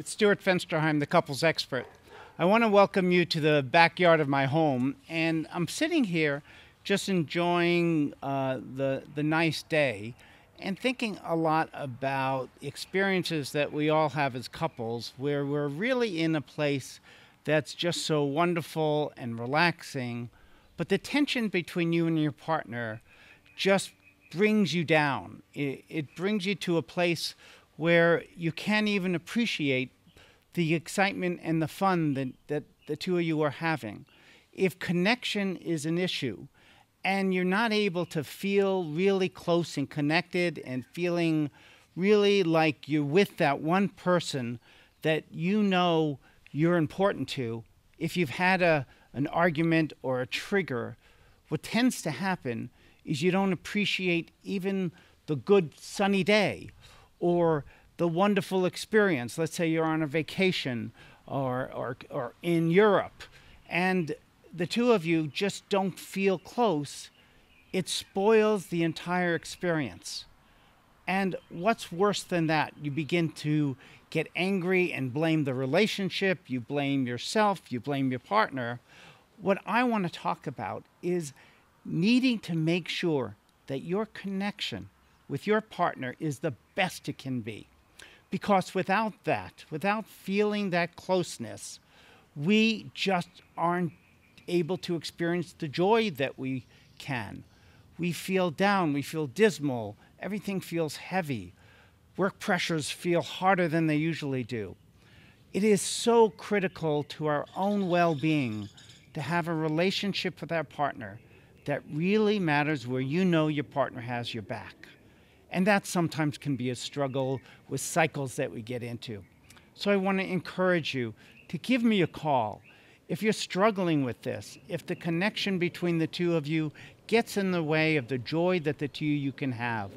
It's Stuart Fensterheim, the couples expert. I want to welcome you to the backyard of my home, and I'm sitting here just enjoying the nice day and thinking a lot about experiences that we all have as couples where we're really in a place that's just so wonderful and relaxing, but the tension between you and your partner just brings you down. It brings you to a place where you can't even appreciate the excitement and the fun that the two of you are having. If connection is an issue and you're not able to feel really close and connected and feeling really like you're with that one person that you know you're important to, if you've had an argument or a trigger, what tends to happen is you don't appreciate even the good sunny day or the wonderful experience. Let's say you're on a vacation or in Europe and the two of you just don't feel close. It spoils the entire experience. And what's worse than that? You begin to get angry and blame the relationship, you blame yourself, you blame your partner. What I want to talk about is needing to make sure that your connection with your partner is the best it can be. Because without that, without feeling that closeness, we just aren't able to experience the joy that we can. We feel down, we feel dismal, everything feels heavy. Work pressures feel harder than they usually do. It is so critical to our own well-being to have a relationship with our partner that really matters, where you know your partner has your back. And that sometimes can be a struggle with cycles that we get into. So I want to encourage you to give me a call. If you're struggling with this, if the connection between the two of you gets in the way of the joy that the two of you can have,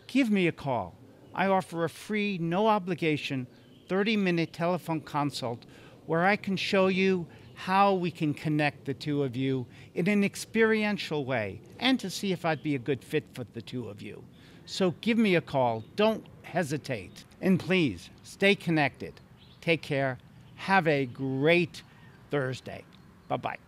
give me a call. I offer a free, no obligation, 30-minute telephone consult where I can show you how we can connect the two of you in an experiential way and to see if I'd be a good fit for the two of you. So give me a call. Don't hesitate. And please, stay connected. Take care. Have a great Thursday. Bye-bye.